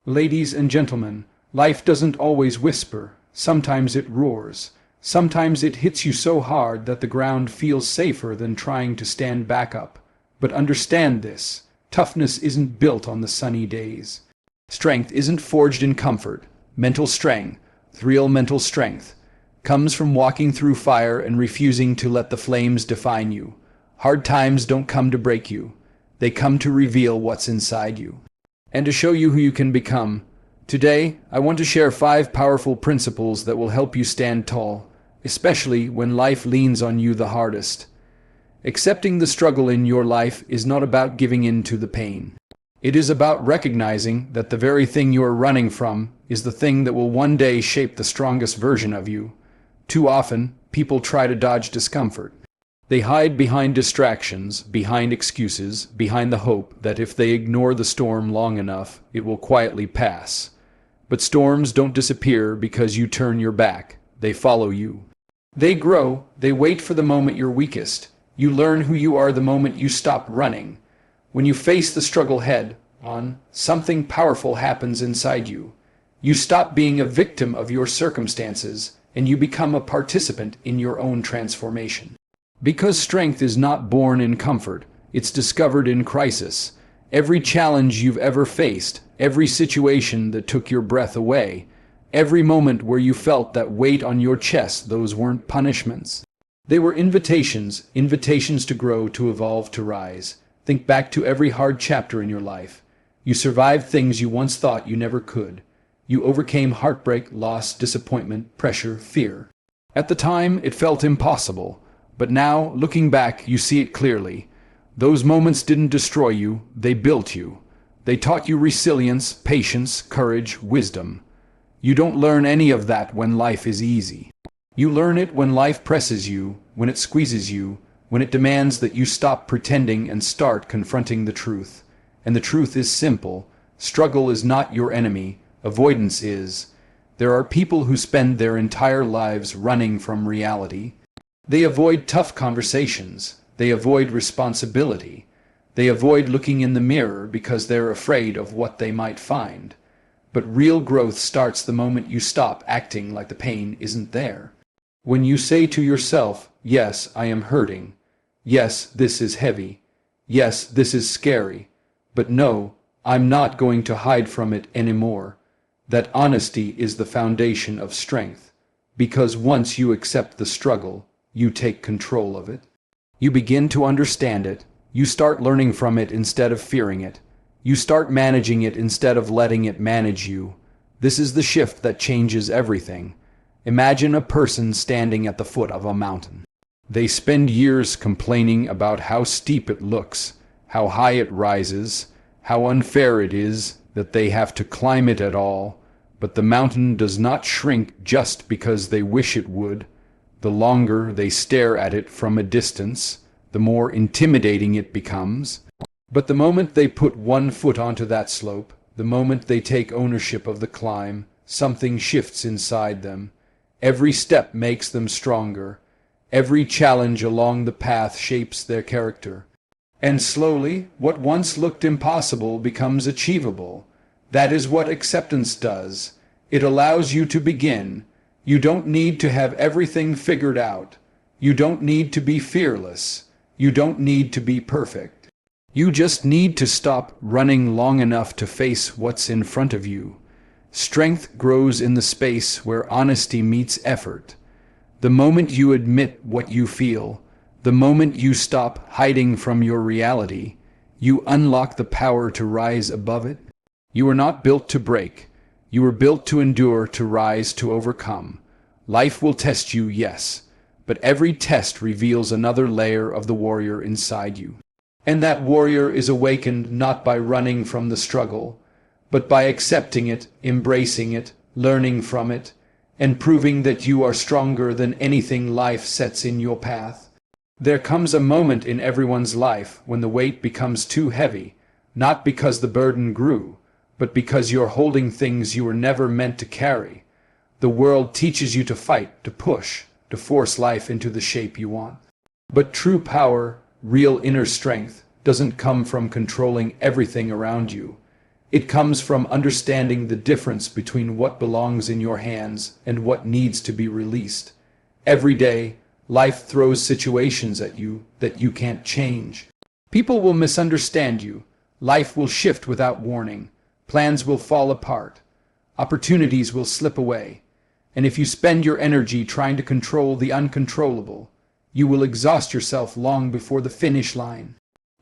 Ladies and gentlemen, life doesn't always whisper. Sometimes it roars. Sometimes it hits you so hard that the ground feels safer than trying to stand back up. But understand this: toughness isn't built on the sunny days. Strength isn't forged in comfort. Mental strength, real mental strength, comes from walking through fire and refusing to let the flames define you. Hard times don't come to break you. They come to reveal what's inside you, and to show you who you can become. Today, I want to share 5 powerful principles that will help you stand tall, especially when life leans on you the hardest. Accepting the struggle in your life is not about giving in to the pain. It is about recognizing that the very thing you are running from is the thing that will one day shape the strongest version of you. Too often, people try to dodge discomfort. They hide behind distractions, behind excuses, behind the hope that if they ignore the storm long enough, it will quietly pass. But storms don't disappear because you turn your back. They follow you. They grow. They wait for the moment you're weakest. You learn who you are the moment you stop running. When you face the struggle head on, something powerful happens inside you. You stop being a victim of your circumstances, and you become a participant in your own transformation. Because strength is not born in comfort, it's discovered in crisis. Every challenge you've ever faced, every situation that took your breath away, every moment where you felt that weight on your chest, those weren't punishments. They were invitations to grow, to evolve, to rise. Think back to every hard chapter in your life. You survived things you once thought you never could. You overcame heartbreak, loss, disappointment, pressure, fear. At the time, it felt impossible. But now, looking back, you see it clearly. Those moments didn't destroy you, they built you. They taught you resilience, patience, courage, wisdom. You don't learn any of that when life is easy. You learn it when life presses you, when it squeezes you, when it demands that you stop pretending and start confronting the truth. And the truth is simple. Struggle is not your enemy. Avoidance is. There are people who spend their entire lives running from reality. They avoid tough conversations. They avoid responsibility. They avoid looking in the mirror because they're afraid of what they might find. But real growth starts the moment you stop acting like the pain isn't there. When you say to yourself, "Yes, I am hurting. Yes, this is heavy. Yes, this is scary. But no, I'm not going to hide from it anymore." That honesty is the foundation of strength. Because once you accept the struggle, you take control of it. You begin to understand it. You start learning from it instead of fearing it. You start managing it instead of letting it manage you. This is the shift that changes everything. Imagine a person standing at the foot of a mountain. They spend years complaining about how steep it looks, how high it rises, how unfair it is that they have to climb it at all. But the mountain does not shrink just because they wish it would. The longer they stare at it from a distance, the more intimidating it becomes. But the moment they put one foot onto that slope, the moment they take ownership of the climb, something shifts inside them. Every step makes them stronger. Every challenge along the path shapes their character. And slowly, what once looked impossible becomes achievable. That is what acceptance does. It allows you to begin. You don't need to have everything figured out. You don't need to be fearless. You don't need to be perfect. You just need to stop running long enough to face what's in front of you. Strength grows in the space where honesty meets effort. The moment you admit what you feel, the moment you stop hiding from your reality, you unlock the power to rise above it. You were not built to break. You were built to endure, to rise, to overcome. Life will test you, yes, but every test reveals another layer of the warrior inside you. And that warrior is awakened not by running from the struggle, but by accepting it, embracing it, learning from it, and proving that you are stronger than anything life sets in your path. There comes a moment in everyone's life when the weight becomes too heavy, not because the burden grew, but because you're holding things you were never meant to carry. The world teaches you to fight, to push, to force life into the shape you want. But true power, real inner strength, doesn't come from controlling everything around you. It comes from understanding the difference between what belongs in your hands and what needs to be released. Every day, life throws situations at you that you can't change. People will misunderstand you. Life will shift without warning. Plans will fall apart. Opportunities will slip away. And if you spend your energy trying to control the uncontrollable, you will exhaust yourself long before the finish line.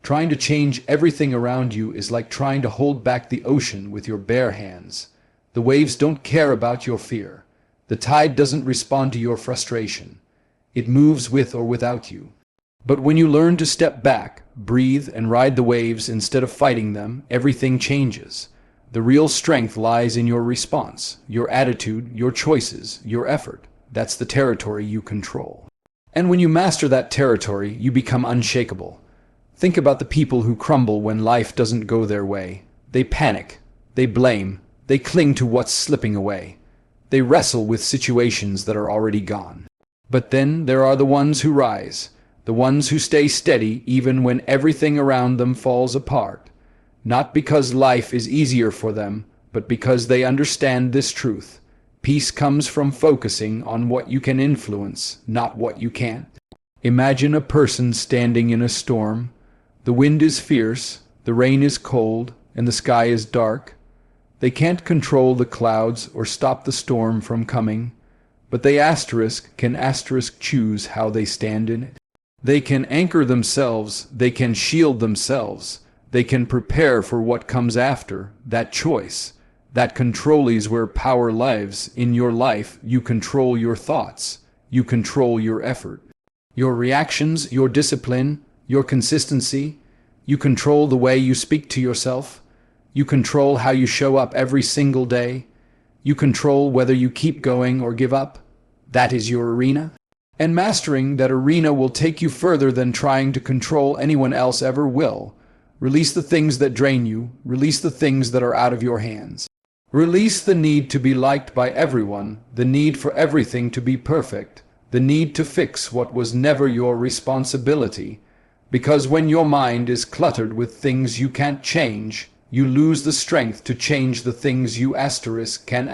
Trying to change everything around you is like trying to hold back the ocean with your bare hands. The waves don't care about your fear. The tide doesn't respond to your frustration. It moves with or without you. But when you learn to step back, breathe, and ride the waves instead of fighting them, everything changes. The real strength lies in your response, your attitude, your choices, your effort. That's the territory you control. And when you master that territory, you become unshakable. Think about the people who crumble when life doesn't go their way. They panic, they blame, they cling to what's slipping away. They wrestle with situations that are already gone. But then there are the ones who rise, the ones who stay steady even when everything around them falls apart. Not because life is easier for them, but because they understand this truth. Peace comes from focusing on what you can influence, not what you can't. Imagine a person standing in a storm. The wind is fierce, the rain is cold, and the sky is dark. They can't control the clouds or stop the storm from coming, but they can choose how they stand in it. They can anchor themselves, they can shield themselves, they can prepare for what comes after. That choice, that control is where power lives. In your life, you control your thoughts, you control your effort, your reactions, your discipline, your consistency. You control the way you speak to yourself. You control how you show up every single day. You control whether you keep going or give up. That is your arena. And mastering that arena will take you further than trying to control anyone else ever will. Release the things that drain you. Release the things that are out of your hands. Release the need to be liked by everyone, the need for everything to be perfect, the need to fix what was never your responsibility. Because when your mind is cluttered with things you can't change, you lose the strength to change the things you can.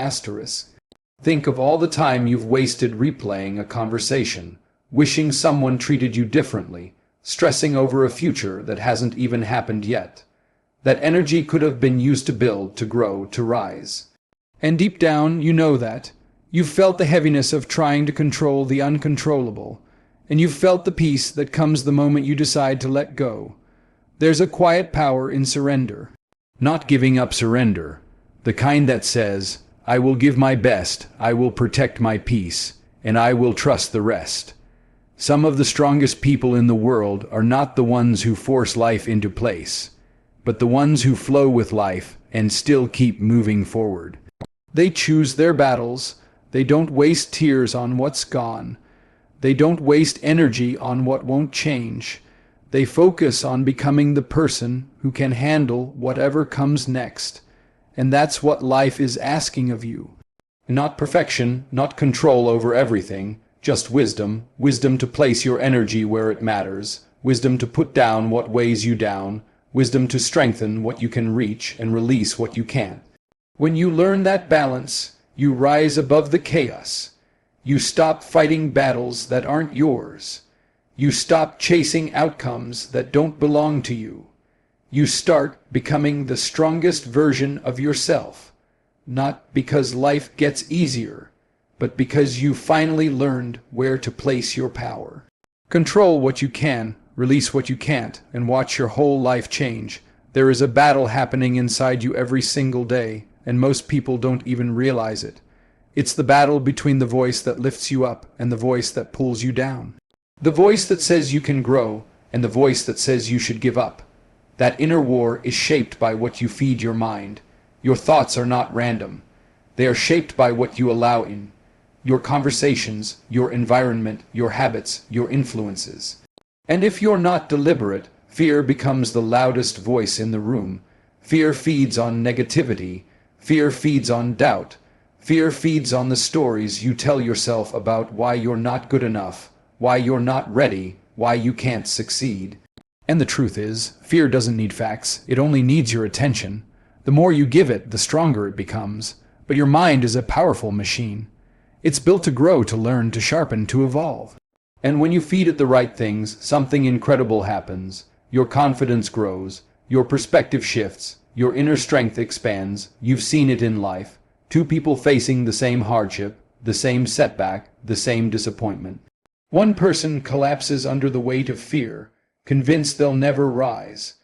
Think of all the time you've wasted replaying a conversation, wishing someone treated you differently, stressing over a future that hasn't even happened yet. That energy could have been used to build, to grow, to rise. And deep down, you know that. You've felt the heaviness of trying to control the uncontrollable, and you've felt the peace that comes the moment you decide to let go. There's a quiet power in surrender. Not giving up surrender, the kind that says, I will give my best, I will protect my peace, and I will trust the rest. Some of the strongest people in the world are not the ones who force life into place, but the ones who flow with life and still keep moving forward. They choose their battles. They don't waste tears on what's gone. They don't waste energy on what won't change. They focus on becoming the person who can handle whatever comes next. And that's what life is asking of you. Not perfection, not control over everything, just wisdom. Wisdom to place your energy where it matters. Wisdom to put down what weighs you down. Wisdom to strengthen what you can reach and release what you can't. When you learn that balance, you rise above the chaos. You stop fighting battles that aren't yours. You stop chasing outcomes that don't belong to you. You start becoming the strongest version of yourself, not because life gets easier, but because you finally learned where to place your power. Control what you can, release what you can't, and watch your whole life change. There is a battle happening inside you every single day, and most people don't even realize it. It's the battle between the voice that lifts you up and the voice that pulls you down. The voice that says you can grow and the voice that says you should give up. That inner war is shaped by what you feed your mind. Your thoughts are not random. They are shaped by what you allow in. Your conversations, your environment, your habits, your influences. And if you're not deliberate, fear becomes the loudest voice in the room. Fear feeds on negativity. Fear feeds on doubt. Fear feeds on the stories you tell yourself about why you're not good enough, why you're not ready, why you can't succeed. And the truth is, fear doesn't need facts, it only needs your attention. The more you give it, the stronger it becomes. But your mind is a powerful machine. It's built to grow, to learn, to sharpen, to evolve. And when you feed it the right things, something incredible happens. Your confidence grows, your perspective shifts, your inner strength expands. You've seen it in life. Two people facing the same hardship, the same setback, the same disappointment. One person collapses under the weight of fear, convinced they'll never rise.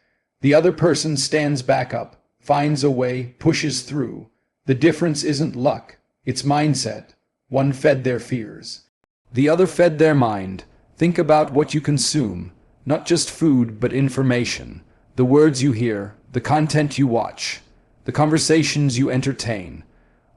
The other person stands back up, finds a way, pushes through. The difference isn't luck, it's mindset. One fed their fears. The other fed their mind. Think about what you consume. Not just food, but information. The words you hear, the content you watch, the conversations you entertain.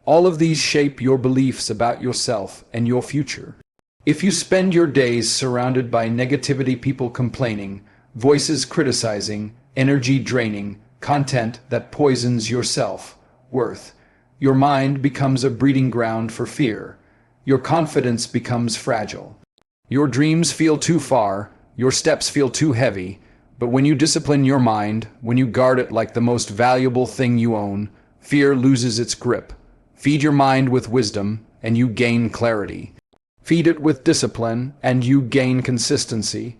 All of these shape your beliefs about yourself and your future. If you spend your days surrounded by negativity, people complaining, voices criticizing, energy draining, content that poisons your self-worth, your mind becomes a breeding ground for fear. Your confidence becomes fragile. Your dreams feel too far, your steps feel too heavy, but when you discipline your mind, when you guard it like the most valuable thing you own, fear loses its grip. Feed your mind with wisdom, and you gain clarity. Feed it with discipline, and you gain consistency.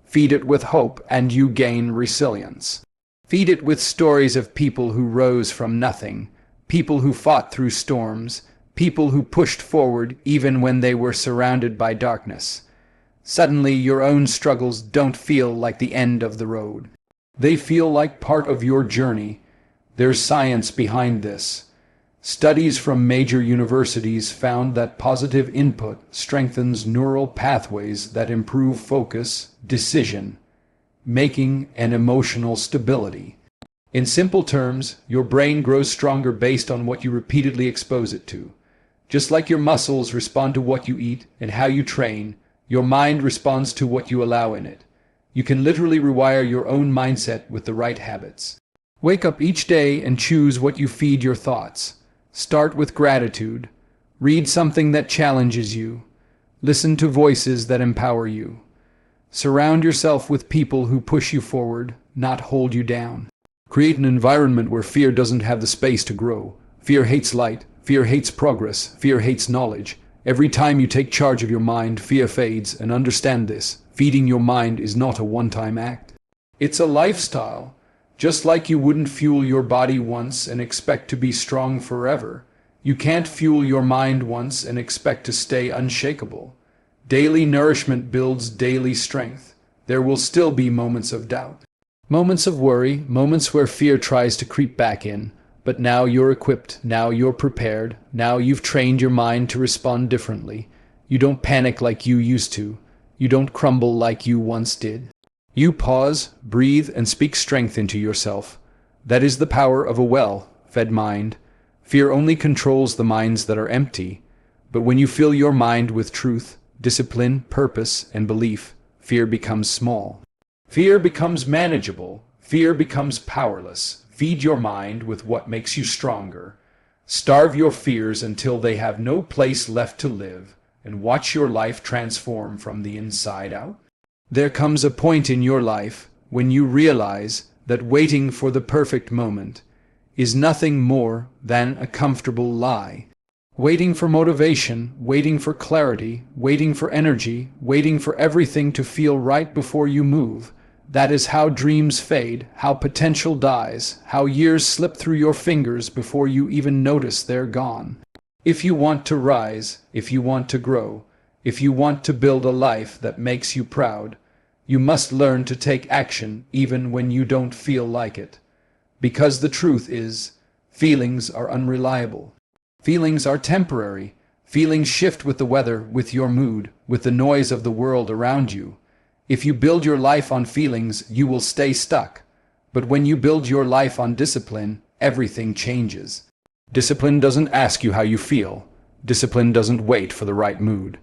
Feed it with hope, and you gain resilience. Feed it with stories of people who rose from nothing, people who fought through storms, people who pushed forward even when they were surrounded by darkness. Suddenly, your own struggles don't feel like the end of the road. They feel like part of your journey. There's science behind this. Studies from major universities found that positive input strengthens neural pathways that improve focus, decision making, and emotional stability. In simple terms, your brain grows stronger based on what you repeatedly expose it to. Just like your muscles respond to what you eat and how you train, your mind responds to what you allow in it. You can literally rewire your own mindset with the right habits. Wake up each day and choose what you feed your thoughts. Start with gratitude. Read something that challenges you. Listen to voices that empower you. Surround yourself with people who push you forward, not hold you down. Create an environment where fear doesn't have the space to grow. Fear hates light. Fear hates progress. Fear hates knowledge. Every time you take charge of your mind, fear fades, and understand this. Feeding your mind is not a one-time act. It's a lifestyle. Just like you wouldn't fuel your body once and expect to be strong forever, you can't fuel your mind once and expect to stay unshakable. Daily nourishment builds daily strength. There will still be moments of doubt, moments of worry, moments where fear tries to creep back in. But now you're equipped, now you're prepared, now you've trained your mind to respond differently. You don't panic like you used to. You don't crumble like you once did. You pause, breathe, and speak strength into yourself. That is the power of a well-fed mind. Fear only controls the minds that are empty. But when you fill your mind with truth, discipline, purpose, and belief, fear becomes small. Fear becomes manageable. Fear becomes powerless. Feed your mind with what makes you stronger. Starve your fears until they have no place left to live, and watch your life transform from the inside out. There comes a point in your life when you realize that waiting for the perfect moment is nothing more than a comfortable lie. Waiting for motivation, waiting for clarity, waiting for energy, waiting for everything to feel right before you move. That is how dreams fade, how potential dies, how years slip through your fingers before you even notice they're gone. If you want to rise, if you want to grow, if you want to build a life that makes you proud, you must learn to take action even when you don't feel like it. Because the truth is, feelings are unreliable. Feelings are temporary. Feelings shift with the weather, with your mood, with the noise of the world around you. If you build your life on feelings, you will stay stuck. But when you build your life on discipline, everything changes. Discipline doesn't ask you how you feel. Discipline doesn't wait for the right mood.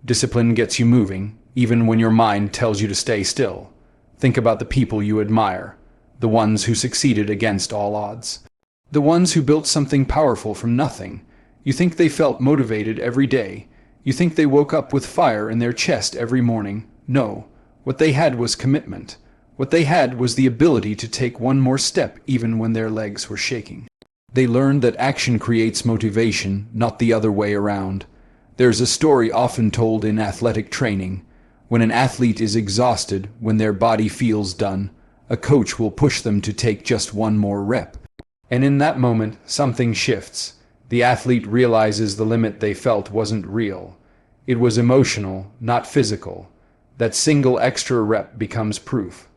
Discipline gets you moving, even when your mind tells you to stay still. Think about the people you admire, the ones who succeeded against all odds, the ones who built something powerful from nothing. You think they felt motivated every day. You think they woke up with fire in their chest every morning. No, what they had was commitment. What they had was the ability to take one more step even when their legs were shaking. They learned that action creates motivation, not the other way around. There's a story often told in athletic training. When an athlete is exhausted, when their body feels done, a coach will push them to take just one more rep. And in that moment, something shifts. The athlete realizes the limit they felt wasn't real. It was emotional, not physical. That single extra rep becomes proof.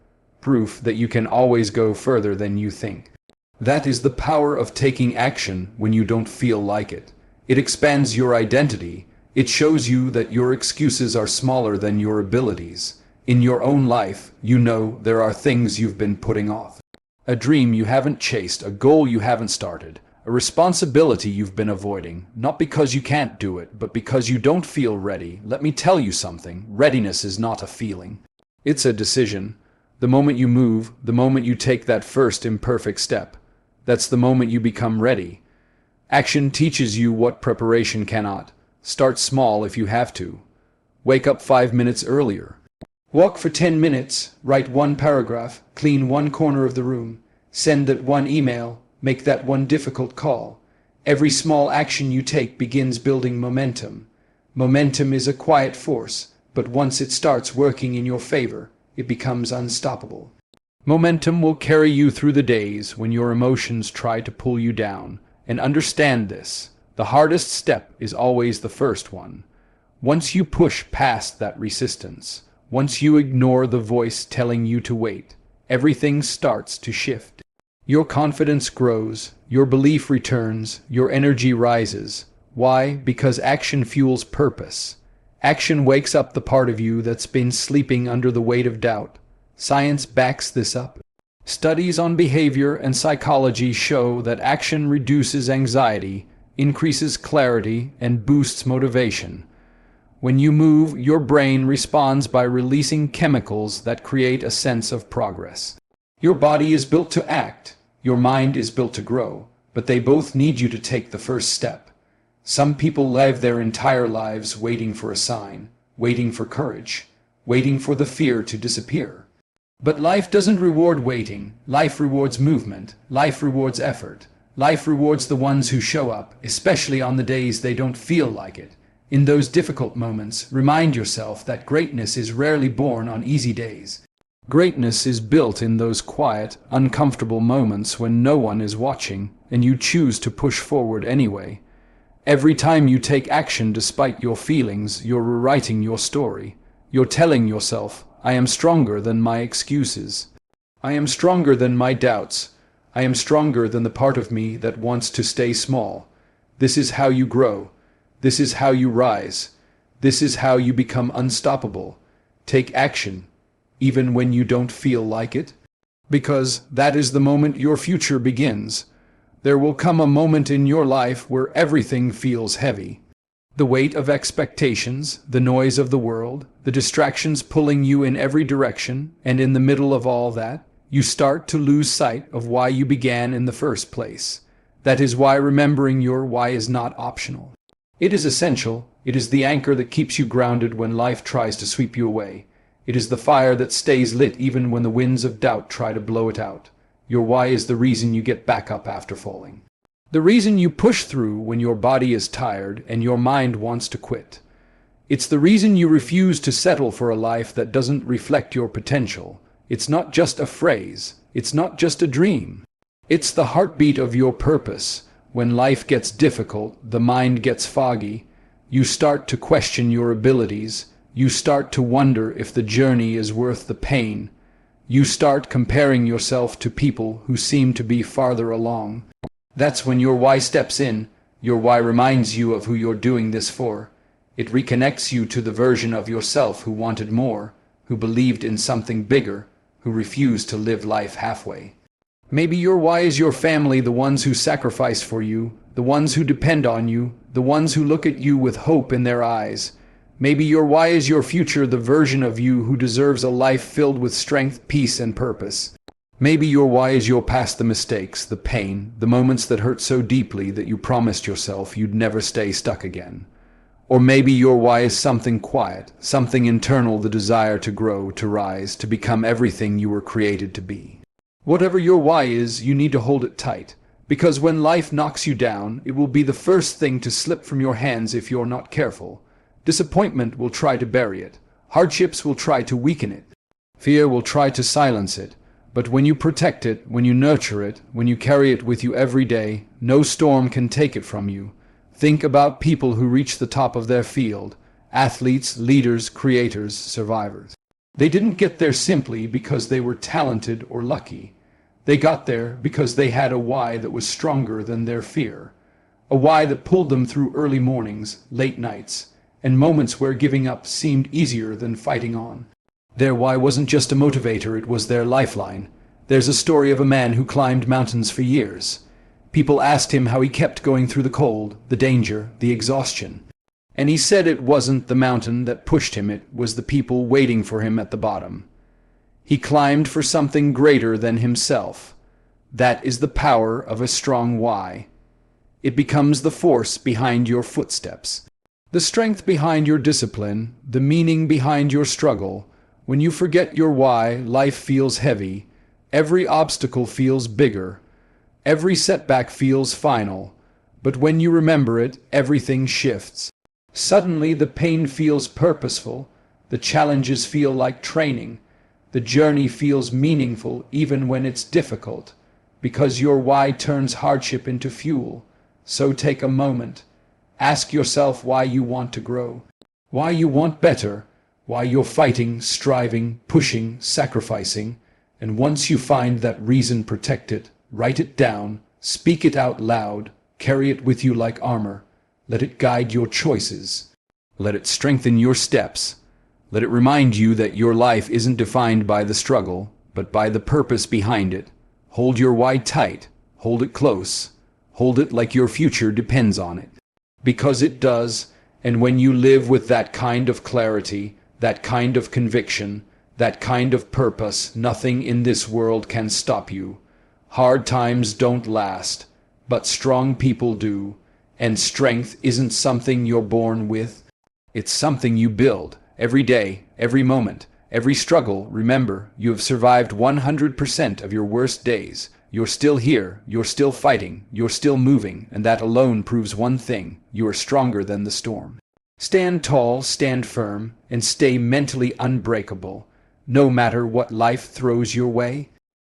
Proof that you can always go further than you think. That is the power of taking action when you don't feel like it. It expands your identity. It shows you that your excuses are smaller than your abilities. In your own life, you know there are things you've been putting off. A dream you haven't chased, a goal you haven't started, a responsibility you've been avoiding, not because you can't do it, but because you don't feel ready. Let me tell you something, readiness is not a feeling. It's a decision. The moment you move, the moment you take that first imperfect step, that's the moment you become ready. Action teaches you what preparation cannot. Start small if you have to. Wake up 5 minutes earlier. Walk for 10 minutes, write one paragraph, clean one corner of the room, send that one email, make that one difficult call. Every small action you take begins building momentum. Momentum is a quiet force, but once it starts working in your favor, it becomes unstoppable. Momentum will carry you through the days when your emotions try to pull you down. And understand this, the hardest step is always the first one. Once you push past that resistance, once you ignore the voice telling you to wait, everything starts to shift. Your confidence grows, your belief returns, your energy rises. Why? Because action fuels purpose. Action wakes up the part of you that's been sleeping under the weight of doubt. Science backs this up. Studies on behavior and psychology show that action reduces anxiety, increases clarity, and boosts motivation. When you move, your brain responds by releasing chemicals that create a sense of progress. Your body is built to act, your mind is built to grow, but they both need you to take the first step. Some people live their entire lives waiting for a sign, waiting for courage, waiting for the fear to disappear. But life doesn't reward waiting. Life rewards movement. Life rewards effort. Life rewards the ones who show up, especially on the days they don't feel like it. In those difficult moments, remind yourself that greatness is rarely born on easy days. Greatness is built in those quiet, uncomfortable moments when no one is watching, and you choose to push forward anyway. Every time you take action despite your feelings, you're rewriting your story. You're telling yourself, I am stronger than my excuses. I am stronger than my doubts. I am stronger than the part of me that wants to stay small. This is how you grow. This is how you rise. This is how you become unstoppable. Take action, even when you don't feel like it, because that is the moment your future begins. There will come a moment in your life where everything feels heavy. The weight of expectations, the noise of the world, the distractions pulling you in every direction, and in the middle of all that, you start to lose sight of why you began in the first place. That is why remembering your why is not optional. It is essential. It is the anchor that keeps you grounded when life tries to sweep you away. It is the fire that stays lit even when the winds of doubt try to blow it out. Your why is the reason you get back up after falling. The reason you push through when your body is tired and your mind wants to quit. It's the reason you refuse to settle for a life that doesn't reflect your potential. It's not just a phrase. It's not just a dream. It's the heartbeat of your purpose. When life gets difficult, the mind gets foggy. You start to question your abilities. You start to wonder if the journey is worth the pain. You start comparing yourself to people who seem to be farther along. That's when your why steps in. Your why reminds you of who you're doing this for. It reconnects you to the version of yourself who wanted more, who believed in something bigger, who refused to live life halfway. Maybe your why is your family, the ones who sacrifice for you, the ones who depend on you, the ones who look at you with hope in their eyes. Maybe your why is your future, the version of you who deserves a life filled with strength, peace, and purpose. Maybe your why is your past, the mistakes, the pain, the moments that hurt so deeply that you promised yourself you'd never stay stuck again. Or maybe your why is something quiet, something internal, the desire to grow, to rise, to become everything you were created to be. Whatever your why is, you need to hold it tight, because when life knocks you down, it will be the first thing to slip from your hands if you're not careful. Disappointment will try to bury it. Hardships will try to weaken it. Fear will try to silence it. But when you protect it, when you nurture it, when you carry it with you every day, no storm can take it from you. Think about people who reach the top of their field: athletes, leaders, creators, survivors. They didn't get there simply because they were talented or lucky. They got there because they had a why that was stronger than their fear. A why that pulled them through early mornings, late nights, and moments where giving up seemed easier than fighting on. Their why wasn't just a motivator, it was their lifeline. There's a story of a man who climbed mountains for years. People asked him how he kept going through the cold, the danger, the exhaustion. And he said it wasn't the mountain that pushed him, it was the people waiting for him at the bottom. He climbed for something greater than himself. That is the power of a strong why. It becomes the force behind your footsteps, the strength behind your discipline, the meaning behind your struggle. When you forget your why, life feels heavy. Every obstacle feels bigger. Every setback feels final. But when you remember it, everything shifts. Suddenly the pain feels purposeful. The challenges feel like training. The journey feels meaningful even when it's difficult, because your why turns hardship into fuel. So take a moment. Ask yourself why you want to grow, why you want better, why you're fighting, striving, pushing, sacrificing. And once you find that reason, protect it. Write it down, speak it out loud, carry it with you like armor. Let it guide your choices. Let it strengthen your steps. Let it remind you that your life isn't defined by the struggle, but by the purpose behind it. Hold your why tight. Hold it close. Hold it like your future depends on it. Because it does, and when you live with that kind of clarity, that kind of conviction, that kind of purpose, nothing in this world can stop you. Hard times don't last, but strong people do. And strength isn't something you're born with. It's something you build every day, every moment, every struggle. Remember, you have survived 100% of your worst days. You're still here, you're still fighting, you're still moving, and that alone proves one thing: you are stronger than the storm. Stand tall, stand firm, and stay mentally unbreakable, no matter what life throws your way.